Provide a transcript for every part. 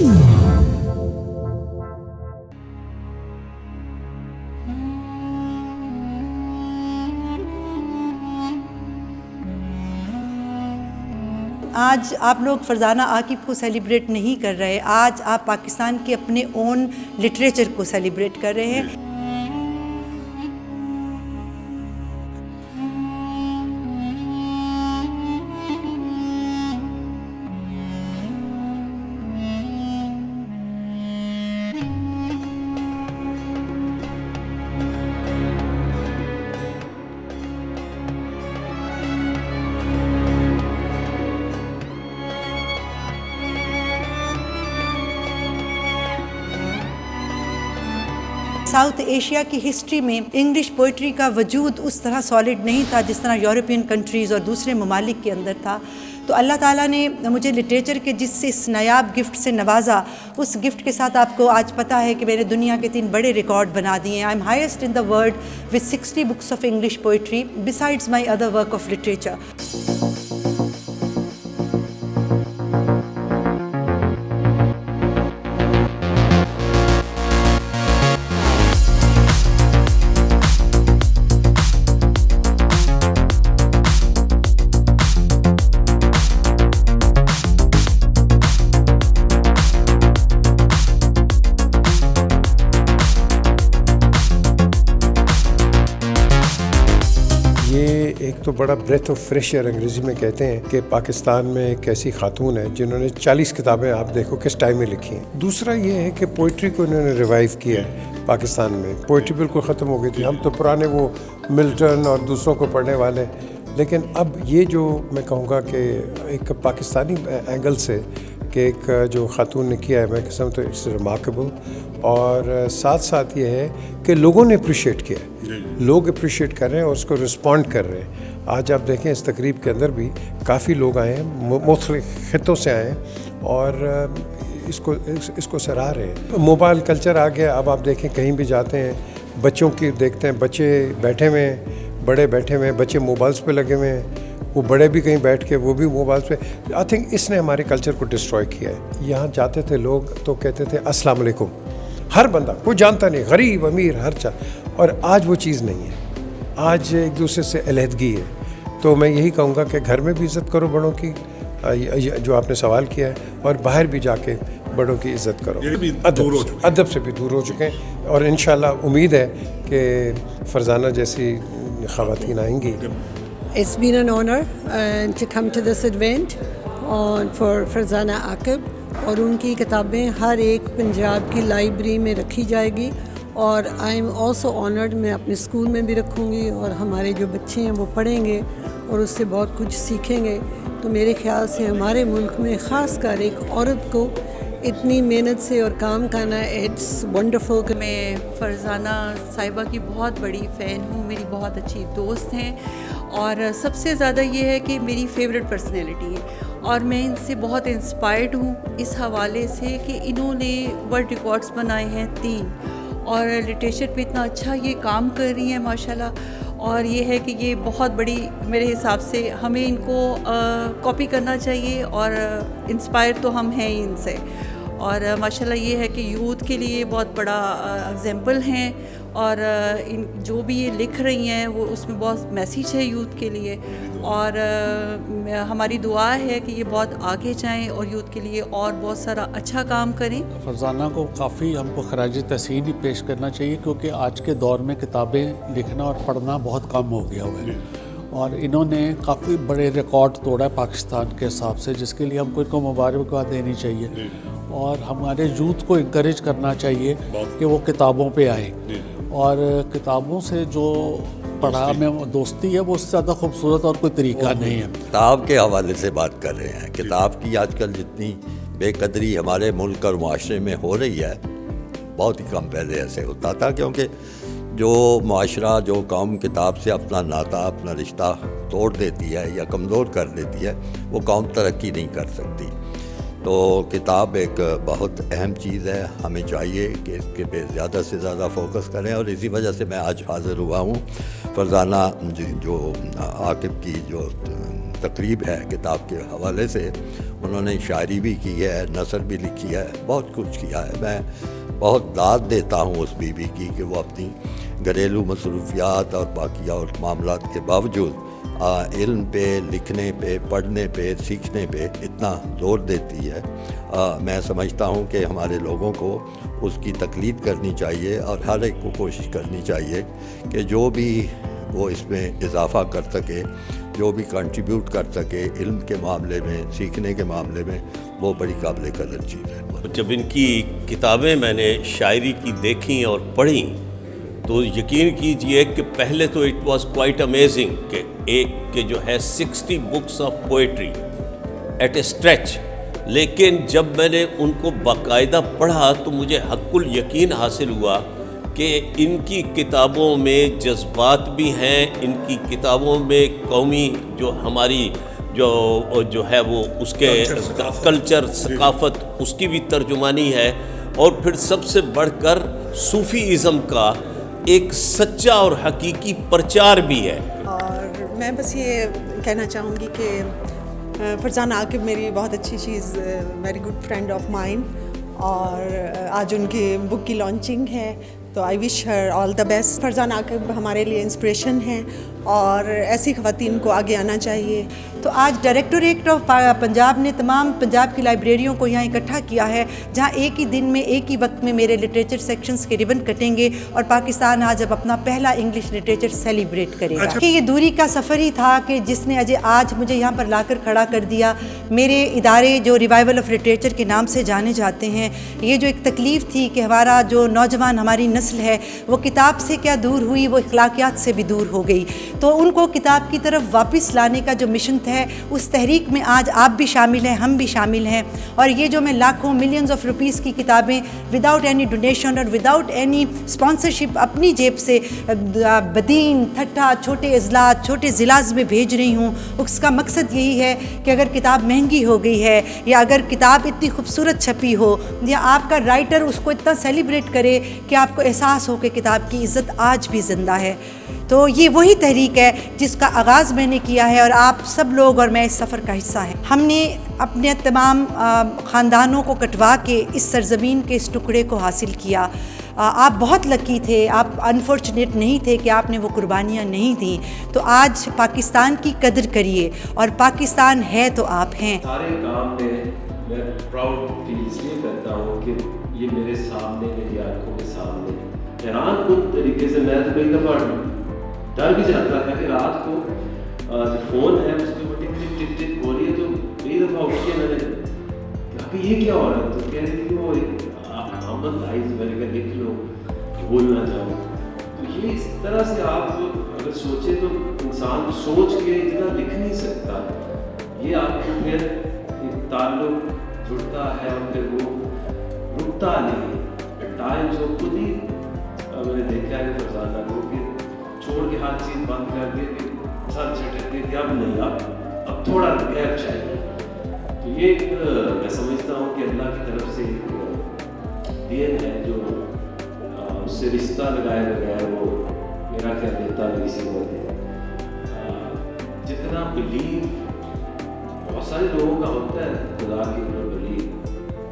آج آپ لوگ فرزانہ عاقب کو سیلیبریٹ نہیں کر رہے، آج آپ پاکستان کے اپنے اون لٹریچر کو سیلیبریٹ کر رہے ہیں۔ ساؤتھ ایشیا کی ہسٹری میں انگلش پوئٹری کا وجود اس طرح سالڈ نہیں تھا جس طرح یورپین کنٹریز اور دوسرے ممالک کے اندر تھا۔ تو اللہ تعالیٰ نے مجھے لٹریچر کے جس سے اس نایاب گفٹ سے نوازا، اس گفٹ کے ساتھ آپ کو آج پتہ ہے کہ میں نے دنیا کے 3 بڑے ریکارڈ بنا دیے ہیں۔ I am highest in the world with 60 books of English poetry besides my other work of literature. ایک تو بڑا بریتھ آف فریش ایئر انگریزی میں کہتے ہیں کہ پاکستان میں ایک ایسی خاتون ہے جنہوں نے 40 کتابیں آپ دیکھو کس ٹائم میں لکھی ہیں۔ دوسرا یہ ہے کہ پوئٹری کو انہوں نے ریوائیو کیا ہے پاکستان میں۔ پوئٹری بالکل ختم ہو گئی تھی، ہم تو پرانے وہ ملٹن اور دوسروں کو پڑھنے والے، لیکن اب یہ جو میں کہوں گا کہ ایک پاکستانی اینگل سے کہ ایک جو خاتون نے کیا ہے، میں قسم تو اٹس ریمارکیبل، اور ساتھ ساتھ یہ ہے کہ لوگوں نے اپریشیٹ کیا ہے، لوگ اپریشیٹ کر رہے ہیں اور اس کو رسپونڈ کر رہے ہیں۔ آج آپ دیکھیں اس تقریب کے اندر بھی کافی لوگ آئے ہیں، مختلف خطوں سے آئے ہیں اور اس کو سراہ رہے ہیں۔ موبائل کلچر آ گیا، اب آپ دیکھیں کہیں بھی جاتے ہیں بچوں کی دیکھتے ہیں، بچے بیٹھے ہوئے ہیں، بڑے بیٹھے ہوئے ہیں، بچے موبائلس پہ لگے ہوئے ہیں، وہ بڑے بھی کہیں بیٹھ کے وہ بھی موبائل پہ۔ آئی تھنک اس نے ہمارے کلچر کو ڈسٹروائے کیا ہے۔ یہاں جاتے تھے لوگ تو کہتے تھے السلام علیکم، ہر بندہ، کوئی جانتا نہیں، غریب امیر ہر اور آج وہ چیز نہیں ہے، آج ایک دوسرے سے علیحدگی ہے۔ تو میں یہی کہوں گا کہ گھر میں بھی عزت کرو بڑوں کی، جو آپ نے سوال کیا ہے، اور باہر بھی جا کے بڑوں کی عزت کرو۔ ادب سے بھی دور ہو چکے ہیں، اور انشاءاللہ امید ہے کہ فرزانہ جیسی خواتین آئیں گی۔ It's been an honor to come to this event for FARZANA AQIB، اور ان کی کتابیں ہر ایک پنجاب کی لائبریری میں رکھی جائے گی، اور آئی ایم آلسو آنرڈ، میں اپنے اسکول میں بھی رکھوں گی اور ہمارے جو بچے ہیں وہ پڑھیں گے اور اس سے بہت کچھ سیکھیں گے۔ تو میرے خیال سے ہمارے ملک میں خاص کر ایک عورت کو اتنی محنت سے اور کام کرنا، اٹس ونڈرفل۔ میں فرزانہ صاحبہ کی بہت بڑی فین ہوں، میری بہت اچھی دوست ہیں، اور سب سے زیادہ یہ ہے کہ میری فیوریٹ پرسنالٹی ہے، اور میں ان سے بہت انسپائرڈ ہوں اس حوالے سے کہ انہوں نے ورلڈ ریکارڈز بنائے ہیں 3، اور لٹریچر پہ اتنا اچھا یہ کام کر رہی ہیں ماشاءاللہ۔ اور یہ ہے کہ یہ بہت بڑی، میرے حساب سے ہمیں ان کو کاپی کرنا چاہیے، اور انسپائر تو ہم ہیں ان سے، اور ماشاءاللہ یہ ہے کہ یوتھ کے لیے بہت بڑا ایگزامپل ہیں، اور ان جو بھی یہ لکھ رہی ہیں وہ اس میں بہت میسیج ہے یوتھ کے لیے، اور ہماری دعا ہے کہ یہ بہت آگے جائیں اور یوتھ کے لیے اور بہت سارا اچھا کام کریں۔ فرزانہ کو کافی ہم کو خراج تحسین ہی پیش کرنا چاہیے، کیونکہ آج کے دور میں کتابیں لکھنا اور پڑھنا بہت کم ہو گیا ہوا ہے، اور انہوں نے کافی بڑے ریکارڈ توڑا ہے پاکستان کے حساب سے، جس کے لیے ہم کو ان کو مبارکباد دینی چاہیے، اور ہمارے یوتھ کو انکریج کرنا چاہیے کہ وہ کتابوں پہ آئیں، اور کتابوں سے جو پڑھا میں دوستی ہے وہ اس سے زیادہ خوبصورت اور کوئی طریقہ نہیں ہے۔ کتاب کے حوالے سے بات کر رہے ہیں، کتاب کی آج کل جتنی بے قدری ہمارے ملک اور معاشرے میں ہو رہی ہے، بہت ہی کم پہلے ایسے ہوتا تھا، کیونکہ جو معاشرہ، جو قوم کتاب سے اپنا ناطہ، اپنا رشتہ توڑ دیتی ہے یا کمزور کر دیتی ہے، وہ قوم ترقی نہیں کر سکتی۔ تو کتاب ایک بہت اہم چیز ہے، ہمیں چاہیے کہ اس کے پہ زیادہ سے زیادہ فوکس کریں، اور اسی وجہ سے میں آج حاضر ہوا ہوں۔ فرزانہ جو عاقب کی جو तकरीब है किताब के हवाले से। उन्होंने शायरी भी की है, नसर भी लिखी है, बहुत कुछ किया है। मैं बहुत दाद देता हूँ उस बीवी की कि वो अपनी घरेलू मसरूफियात और बाकी और मामलात के बावजूद इल्म पे, लिखने पे, पढ़ने पे, सीखने पे इतना ज़ोर देती है। मैं समझता हूँ कि हमारे लोगों को उसकी तकलीद करनी चाहिए और हर एक को कोशिश करनी चाहिए कि जो भी वो इसमें इजाफ़ा कर सके, जो भी कंट्रीब्यूट कर सके इल्म के मामले में, सीखने के मामले में, वो बड़ी काबिल कदर चीज़ है। जब इनकी किताबें मैंने शायरी की देखी और पढ़ी तो यकीन कीजिए कि पहले तो इट वाज क्वाइट अमेजिंग कि एक के जो है 60 books of poetry at a stretch, लेकिन जब मैंने उनको बाकायदा पढ़ा तो मुझे हक़्क़ुल यकीन हासिल हुआ कि इनकी किताबों में जज्बात भी हैं, इनकी किताबों में कौमी जो हमारी जो है वो उसके कल्चर सकाफ़त उसकी भी तर्जुमानी है, और फिर सबसे बढ़कर सूफ़ीज़म का एक सच्चा और हकीकी प्रचार भी है। और मैं बस ये कहना चाहूँगी कि फरजाना आकिब मेरी बहुत अच्छी चीज़, very good friend of mine, और आज उनकी बुक की लॉन्चिंग है तो I wish her all the best. Farzana Aqib हमारे लिए इंस्पिरेशन हैं और ऐसी ख़वातीन को आगे आना चाहिए। तो आज डायरेक्टोरेट ऑफ पंजाब ने तमाम पंजाब की लाइब्रेरियों को यहाँ इकट्ठा किया है, जहाँ एक ही दिन में एक ही वक्त में मेरे लिटरेचर सेक्शंस के रिबन कटेंगे और पाकिस्तान आज अब अपना पहला इंग्लिश लिटरेचर सेलिब्रेट करेगा। कि ये दूरी का सफ़र ही था कि जिसने आज मुझे यहाँ पर लाकर खड़ा कर दिया। मेरे इदारे जो रिवाइवल ऑफ लिटरेचर के नाम से जाने जाते हैं, ये जो एक तकलीफ़ थी कि हमारा जो नौजवान हमारी नस्ल है वो किताब से क्या दूर हुई, वो अखलाकियात से भी दूर हो गई, तो उनको किताब की तरफ वापस लाने का जो मिशन है उस तहरीक में आज आप भी शामिल हैं, हम भी शामिल हैं। और ये जो मैं लाखों मिलियंस ऑफ रुपीस की किताबें विदाउट एनी डोनेशन और विदाउट एनी स्पॉन्सरशिप अपनी जेब से बदीन, ठट्ठा, छोटे अजलात, छोटे ज़िलाज़ में भेज रही हूँ, उसका मकसद यही है कि अगर किताब महंगी हो गई है या अगर किताब इतनी खूबसूरत छपी हो या आपका राइटर उसको इतना सेलिब्रेट करे कि आपको एहसास हो कि किताब की इज़्ज़त आज भी ज़िंदा है, तो ये वही तहरीक है जिसका आगाज़ मैंने किया है और आप सब लोग और मैं इस सफ़र का हिस्सा है। हमने अपने तमाम ख़ानदानों को कटवा के इस सरज़मीन के इस टुकड़े को हासिल किया। आप बहुत लकी थे, आप अनफॉर्चुनेट नहीं थे कि आपने वो कुर्बानियाँ नहीं दी। तो आज पाकिस्तान की कदर करिए और पाकिस्तान है तो आप हैं। सारे काम में मैं प्राउड फील इसलिए करता हूँ कि ये मेरे सामने, मेरी आंखों के सामने, हैरान कुन तरीके से मैं तो कई दफ़ा डर भी जाता था कि रात को जो फ़ोन है उसके ऊपर टिक टिक टिक टिक हो रही है, तो कई दफ़ा उठ के मैंने कहा कि ये क्या हो रहा है, तो कह रही थी वो अमन आइज मैंने कहा लिख लो भूल ना जाओ। तो ये इस तरह से आप अगर सोचें तो इंसान सोच के इतना लिख नहीं सकता, ये आपको फिर एक ताल्लुक जुड़ता है और फिर वो रुकता नहीं। टाइम्स वो खुद ही मैंने देखा है फरजाना को कि छोड़ के हर चीज़ बंद कर दे कि सर झटक दे कि अब नहीं, अब थोड़ा गैप चाहिए। तो ये एक मैं समझता हूँ कि अल्लाह की तरफ से एक देन है जो उससे रिश्ता लगाए बगैर वो मेरा क्या देता नहीं सी होते। जितना बिलीव बहुत सारे लोगों का होता है खुदा के ऊपर बिलीव,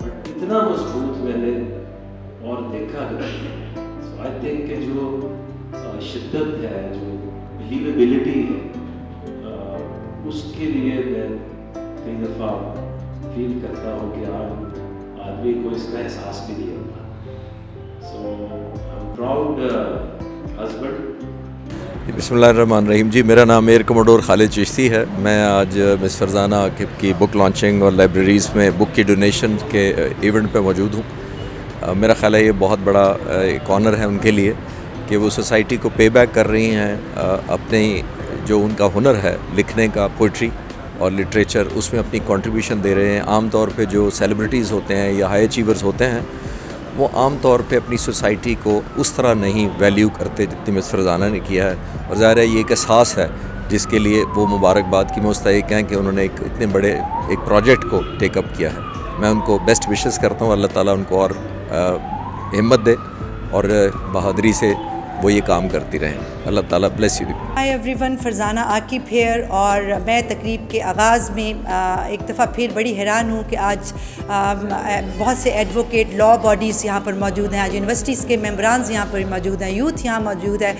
बट इतना मजबूत मैंने और देखा नहीं। सो आई थिंक कि जो शिद्दत है, जो बिलीवेबिलिटी है, उसके लिए मैं कई दफ़ा फील करता हूँ कि आदमी को इसका एहसास भी नहीं होता। सो आई एम प्राउड हस्बैंड। बिस्मिल्लाहिर्रहमानिर्रहीम जी, मेरा नाम एयर कमोडोर खालिद चिश्ती है। मैं आज मिस फरजाना आकिब की बुक लॉन्चिंग और लाइब्रेरीज़ में बुक की डोनेशन के इवेंट पे मौजूद हूँ। मेरा ख्याल है ये बहुत बड़ा एक ऑनर है उनके लिए कि वो सोसाइटी को पे बैक कर रही हैं, अपने जो उनका हुनर है लिखने का, पोइट्री और लिटरेचर, उसमें अपनी कंट्रीब्यूशन दे रहे हैं। आम तौर पे जो सेलिब्रिटीज़ होते हैं या हाई अचीवर्स होते हैं वो आम तौर पे अपनी सोसाइटी को उस तरह नहीं वैल्यू करते जितनी मिस फरजाना ने किया है, और ज़ाहिर है ये एक एहसास है जिसके लिए वो मुबारकबाद की मुस्तहिक हैं कि उन्होंने एक इतने बड़े एक प्रोजेक्ट को टेकअप किया है। मैं उनको बेस्ट विशेस करता हूँ, अल्लाह ताला उनको और हिम्मत दे और बहादुरी से वो ये काम करती रहें। اللہ تعالیٰ bless you. Hi everyone, Farzana Aqib here. اور میں تقریب کے آغاز میں ایک دفعہ پھر بڑی حیران ہوں کہ آج بہت سے ایڈوکیٹ، لا باڈیز یہاں پر موجود ہیں، آج یونیورسٹیز کے ممبرانز یہاں پر موجود ہیں، یوتھ یہاں موجود ہے.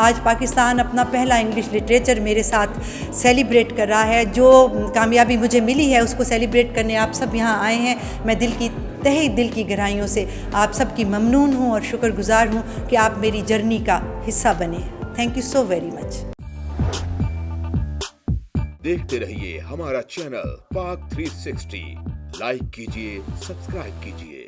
آج پاکستان اپنا پہلا انگلش لٹریچر میرے ساتھ سیلیبریٹ کر رہا ہے. جو کامیابی مجھے ملی ہے اس کو سیلیبریٹ کرنے آپ سب یہاں آئے ہیں. میں دل کی گہرائیوں سے آپ سب کی ممنون ہوں اور شکر گزار ہوں کہ آپ میری جرنی کا حصہ بنے. Thank you so very much. دیکھتے رہیے ہمارا چینل پاک 360، لائک کیجئے، سبسکرائب کیجئے.